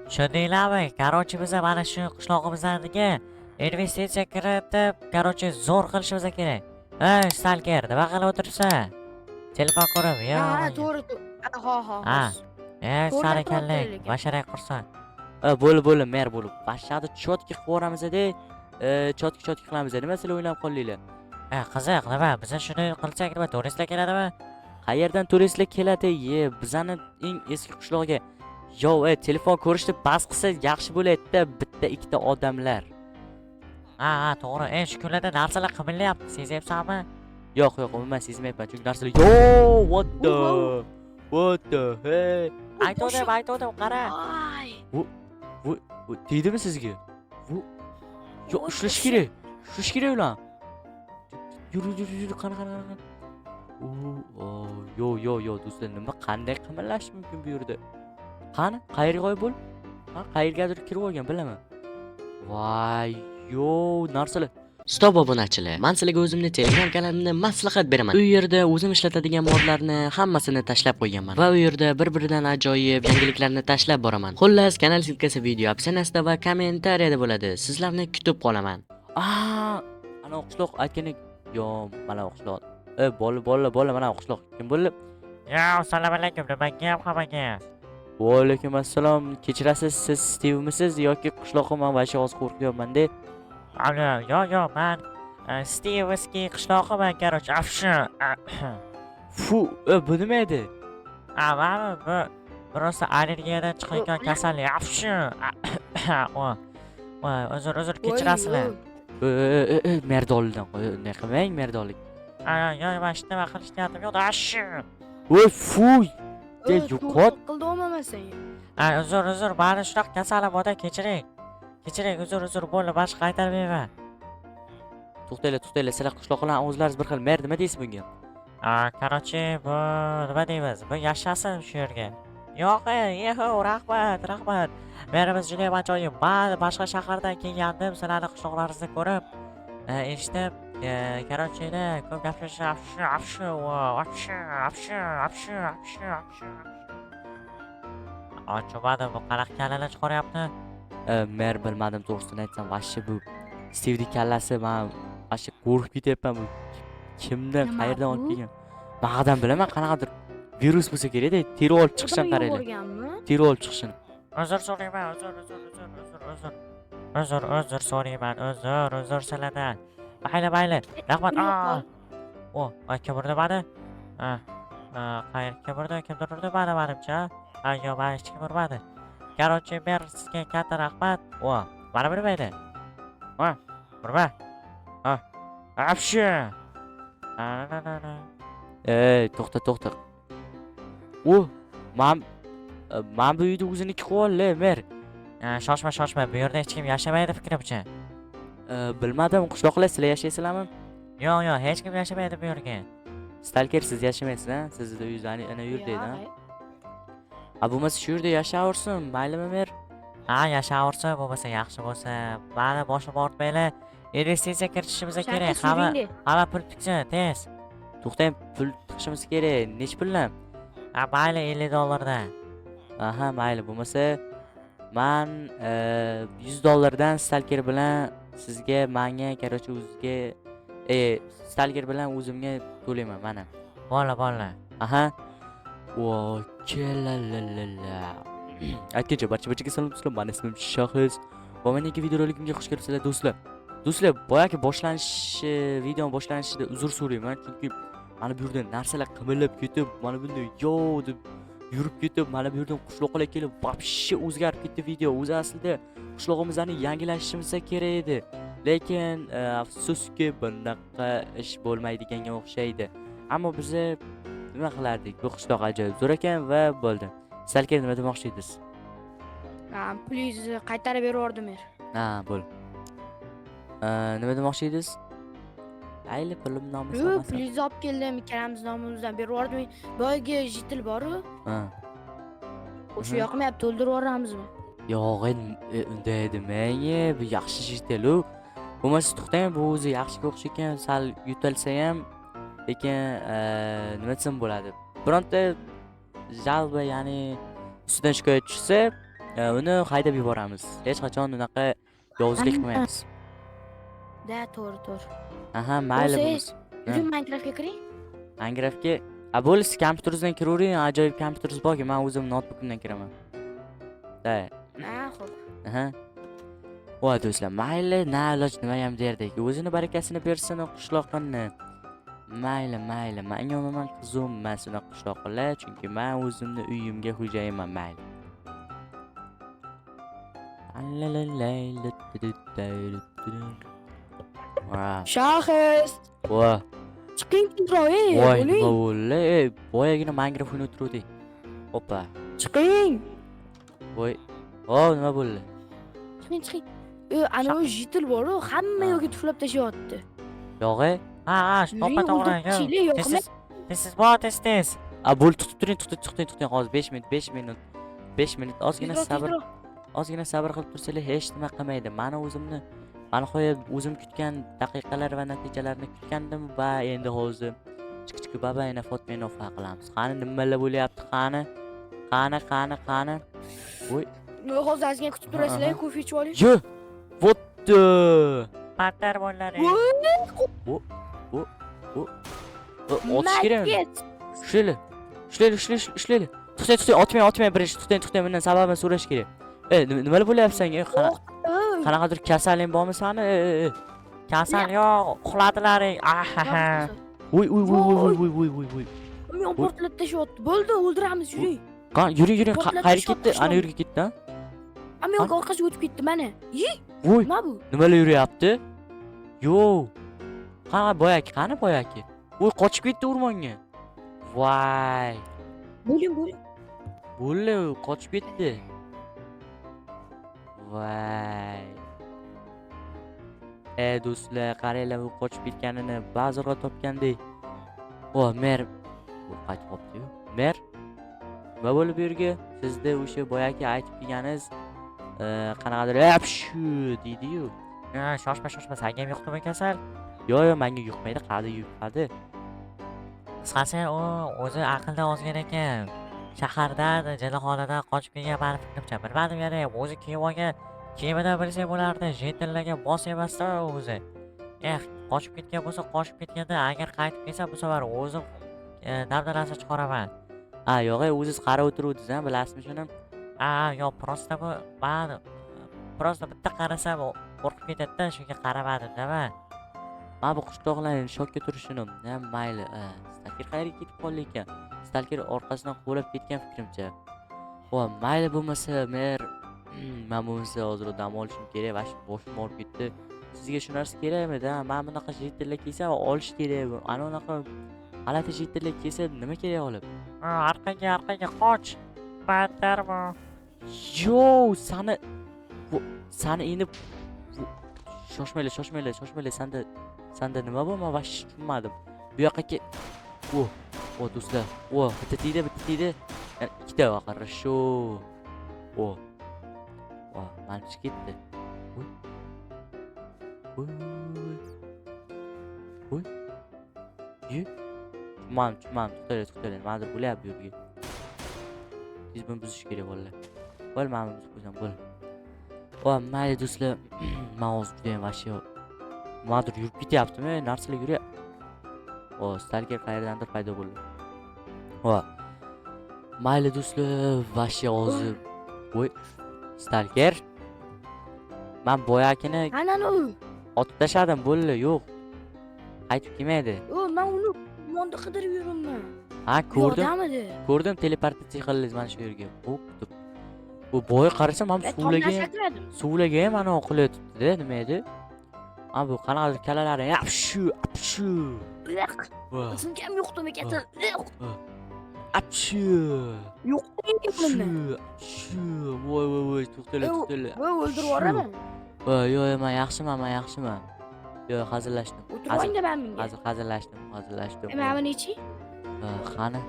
Tushundinglarmi? Короче, biz mana shu qishlog'imizga investitsiya kiritib, короче, zo'r qilishimiz kerak. Ey, stalker, nima qilib o'tiribsan? Telefon ko'rib, yo. Ha, to'g'ri. Ha, ha, Ha. ha. To'g'ri Sari gapiryaptilar kallang, lekin. basharak qursin. Bo'lib, mer bo'lib. Bashaqni chotki qilib yuboramiz-da, chotki qilamiz. Nima sizlar o'ylab qoldinglar? Qiziq, nima? Biz shuni qilsak nima, turistlar keladimi? Qayerdan turistlar keladi? Bizani eng eski qishlog'iga. Yo, telefon ko'rishni bas qilsa yaxshi bo'laydi-da, bitta ikkita odamlar. Ha, to'g'ri. Shu kunlarda narsalar qimirlayapti, sezyapsanmi? Yo'q, umuman sezmayapman. Chunki narsalar what the hey. Aytdim, qara. Ay. Tegdimi sizga? Yo, ushlash kerak. Ulan. Yur, qani. Yo, do'stlar, nima qanday qimirlash mumkin bu yerda? Qani, qayerga qo'yib bo'l? Qayergadir kirib olgan, bilaman. Voy, yo, narsalar. Stop obunachilar. Men sizlarga o'zimni Telegram kanalimda maslahat beraman. U yerda o'zim ishlatadigan modlarni hammasini tashlab qo'yganman va u yerda bir-biridan ajoyib yangiliklarni tashlab boraman. Xullas, kanal silkasi video opsiyasida va kommentariyada bo'ladi. Sizlarni kutib qolaman. Ana qishloq aytganik, yo, mana qishloq. Bola, mana qishloq. Kim bo'lib? Yo, assalomu alaykum, nima gap hammaga? Va alaykum assalom. Kechirasiz, siz Stevemisiz yoki qishloqqa men vasha hozir qo'rqyapman-da. Yo, man Steveski qishlog'iman, короче, afshu. Fu, bu nima edi? Mana bu rosa allergiyadan chiqayotgan kasallik, afshu. Voy, uzr, kechirasizlar. Merdoldan qo'y, ne qilmang, merdollik. Yo, mana shu nima qilishni yo'q, afshu. Voy, fuy. Yo'qot. Qildi olmamasang. Uzr, mani shunaqa kasalim bor-da, kechiring, uzr, bo'ldi, boshqa qaytarmayman. To'xtanglar, sizlar qishloqlar o'zlaringiz bir xil mer nima deysiz bunga? Короче, bu nima deymiz? Bu yashasin shu yerga. Yo'q, rahmat. Merimiz juda ham ajoyib. Men boshqa shahardan kelgandim, sizlarning qishloqlaringizni ko'rib, eshitib, короче, ko'p gapirishni afshu. Ochmadim, bu qanaqa kallalar chiqaryapti? Mer bilmadim, to'g'risini aytsam, vashshi bu Stevning kallasi, men vashshi qo'rqib ketyapman bu. Kimdan, qayerdan olib kelgan? Ba'dan bilaman, qanaqadir virus bo'lsa kerak-da, teri olib chiqishini qaranglar. Teri olib chiqishini. Uzr so'rayman, uzr so'rayman, uzr sizlardan. Mayli, rahmat. Kim urdi? Qayerga urdi? Kimdir urdi menimcha? Yo'q, men hech kim urmadi. Короче, mer sizga katta rahmat. Mana bilmaydi. Urma. Afshu. To'xta. Men bu uyda o'ziniki qilib ol, mer. Shoshma, bu yerda hech kim yashamaydi fikrimcha. Bilmadim, qishloqlar sizlar yashaysizlarmi? Yo'q, hech kim yashamaydi bu yerga. Stalker, siz yashamaysiz, ha? Sizni uyingiz ana yerdaydi, ha? Bo'lmasa shu yerda yashayversin, maylimi mer? Yashayversin, bo'lmasa yaxshi bo'lsa. Mana boshim ortmaylar. Investitsiya kiritishimiz kerak. Hamma pul tiksin, tez. To'xtang, pul tiqishimiz kerak. Nech puldan? Mayli $50dan. Mayli, bo'lmasa men $100dan Stalker bilan sizga, menga, короче, o'zizga Stalker bilan o'zimga to'layman, mana. Bo'ldi. Voy, kelalala. Aytgancha, barchaga salom do'stlar. Men ismim Shohis. Va meniki videorolikimga xush kelibsizlar, do'stlar. Do'stlar, boyagi video boshlanishida uzr so'rayman, chunki mana bu yerda narsalar qimirlab ketib, mana bunday deb yurib ketib, mana bu yerdan qishloqlar kelib, вообще o'zgarib ketdi video. O'zi aslida qishlog'imizni yangilashimiz kerak edi. Lekin afsuski bunaqa ish bo'lmaydiganga o'xshaydi. Ammo biz nima qilardik? Bu qishloq ajoyib zo'r ekan va bo'ldi. Stalker, nima demoqchi edingiz? Pulingizni qaytarib berib mer. Bo'l. Nima demoqchi edingiz? Ayli pulim nomini Yo'q, pulingizni olib keldim, ikkalamiz nomimizdan berib yubordim. Boyagi jitil bor-ku. O'sha yoqmayapti, to'ldirib yuboramizmi? Yo'q, unday demang, bu yaxshi jitil-u. Bo'lmasa to'xtang, bu o'zi yaxshiga o'xshagan, sal yutalsa ham, lekin nima desam bo'ladi? Bironta jalba, ya'ni ustidan shikoyat tushsa, uni haydab yuboramiz. Hech qachon unaqa yovuzlik qilmaymiz. Da, to'g'ri. Aha, mayli Bo'lsa, bo'lsa. yuring Minecraftga kiring. Minecraftga bo'lsa kompyuteringizdan kiravering, ajoyib kompyuteringiz borki, men o'zim notebookimdan kiraman. Da. Ha, xo'p. Aha. Voy do'stlar, mayli, na iloj nima ham derdik. O'zini barakasini bersin qishloqni. Mayli. Menga umuman qizim emas unaqa qishloqlar, chunki men o'zimni uyimga xo'jayinman, mayli. Shahis. Voy. Chiqing tezroq, Voy, bo'ling. nima bo'ldi? Boyagina Minecraft o'ynab turuvdik. Hoppa. Chiqing. Voy. Nima bo'ldi? Chiqing. Anavi jitil bor-ku, hamma yo'lga tuflab tashlayapti. Yo'g'e? Ha, to'ppa to'g'ri. Tez bor, tez. Bo'ldi, tutib turing, hozir 5 minut. 5 minut ozgina sabr qilib tursanglar hech nima qilmaydi. Mana o'zim kutgan daqiqalar va natijalarni kutgandim va endi hozir chiq babayna fotmenofa qilamiz. Qani nimalar bo'lyapti, qani. Voy. Hozir ozgina kutib turasizlar, kofe ichib oling. Yo! Votdi! Battar bo'lar. Otish kerakmi? Ushlaylik. To'xtang, otmang birinchi. To'xtang, bundan sababini so'rash kerak. Nimalar bo'lyapti senga? Qanaqadir kasaling bormi sani? Kasal yo'q, uxladilaring. Voy. Men portlatib tashlayapti. Bo'ldi, o'ldiramiz, yuring. Yuring, qayerga ketdi? Ana yurga ketdi, ha? Men orqasiga o'tib ketdi, mana. Voy, Nima bu? nimalar yuryapti? Yo. Qani boyaki? Voy, qochib ketdi o'rmonga. Voy. Bo'ling. Bo'ldi, qochib ketdi. Voy. Do'stlar, qaranglar, u qochib ketganini ba'zirga topgandek. Mer. Bu qaytib qopti-yu. Mer. Nima bo'lib bu yerga? Sizda o'sha boyaki aytib kelganingiz qanaqadir apshu deydi-yu. Shoshma, senga ham yo'qmi kasal? Yo'q, menga yo'qmaydi, qadi yuqadi. Qisqasi, u o'zi aqldan ozgan ekan. Shahardan, jinnixonadan qochib kelgan meni fikrimcha. Bilmadim yana, o'zi kiyib olgan kiyimidan bilsa bo'lardi. Jentillagan bos emasda o'zi. Qochib ketgan bo'lsa, qochib ketganda agar qaytib kelsa, bu safar o'zim dabdalasi chiqaraman. Yo'q, o'zingiz qarab o'tiruvdingiz, bilasizmi shuni? Yo'q, prosta bitta qarasam qo'rqib ketadi-da, shunga qaramadim-da men. Mana bu qishloqlarning shokka turishini, mayli. Stalker qayerga ketib qoldi ekan? Stalker orqasidan quvlab ketgan fikrimcha. Mayli bo'lmasa, men bo'lmasa hozir dam olishim kerak, va shu boshim og'rib ketdi. Sizga shu narsa kerakmi-da? Men bunaqa jitillar kelsa olish kerak. Ana unaqa g'alati jitillar kelsa nima kerak olib? Orqaga qoch. Battar bu. Yo, sani endi shoshmaylar. Sanda nima bu? Men vash tushunmadim. Bu yoqqa do'stlar. Bitta tegdi. Ikkita qarasho. Mana chiqib ketdi. Tuman, to'xtaylik. Nimadir bo'lyapti bu yerga. Siz buni buzish kerak bo'ldi. Bo'l, men buzib qo'ysam bo'l. Mayli do'stlar, men hozir juda ham vashi nimadir yurib ketyaptimi? Narsalar yuryapti. Stalker qayerdandir paydo bo'ldi. Mayli do'stlar, vashi hozir. Voy, Stalker. Men boyakini Anani u. otib tashladim, bo'ldi, yo'q. Qaytib kelmaydi. Men uni monda qidirib yuribman. Ko'rdim, teleportatsiya qildingiz mana shu yerga. Bu boy qarasam, men suvlaga ham ana qilyapti-da, nima edi? Bu qanaqadir kalalari, apshu. Sinkam yo'qdimi ketin? Apshu. Yo'qmi? Voy, to'xtanglar. Voy, o'ldirib yuboraman. Yo'q, men yaxshiman. Yo'q, hazillashdim. O'tirmang-da menga. Hazillashdim. Mana buni ichi. Qani?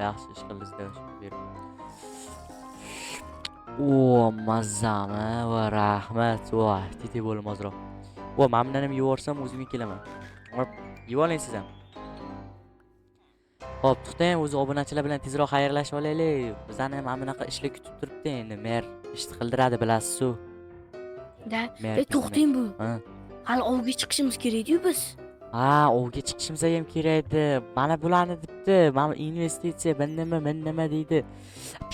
Yaxshi ish qildingiz-da shu berib. Mazzami va rahmat. Tetik bo'lim hozirroq. Men bundan ham yuborsam o'zimga kelaman. Yeb oling siz ham. Xo'p, to'xtang, o'zi obunachilar bilan tezroq xayrlashib olaylik. Bizani ham anaqa ishlar kutib turibdi endi. Mer ish qildiradi, bilasiz-ku. Da, Mer to'xting bu. Ha. Hali ovga chiqishimiz kerak-ku biz. Ha, ovga chiqishimiz ham kerak edi. Mana bularni debdi. Mana investitsiya, men nima deydi.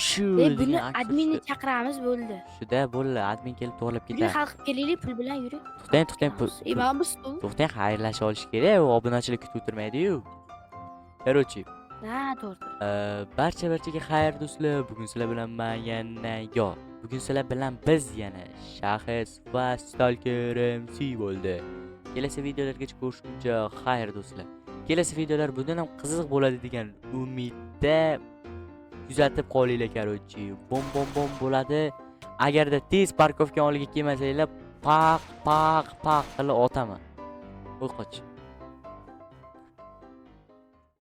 Shu Buni degan aksiya adminni shu. chaqiramiz bo'ldi. Shuda bo'ldi, admin kelib to'g'rilab Yuri ketadi. xalqib kelaylik, pul bilan yuri. To'xtang, Mana biz pul. to'xtang, xayrlashib olish kerak. U obunachilar kutib o'tirmaydi-yu. Короче, Ha, to'g'ri. barchaga xayr do'stlar. Bugun sizlar bilan bugun sizlar bilan biz yana Shaxs va Stalker MC bo'ldi. Kelasi videolargacha ko'rishguncha xayr do'stlar. Kelasi videolar bundan ham qiziq bo'ladi degan umidda kuzatib qolinglar, короче. Bom bo'ladi. Agarda tez parkovka oldiga kelmasanglar, paq qilib otaman. Qo'y qoch.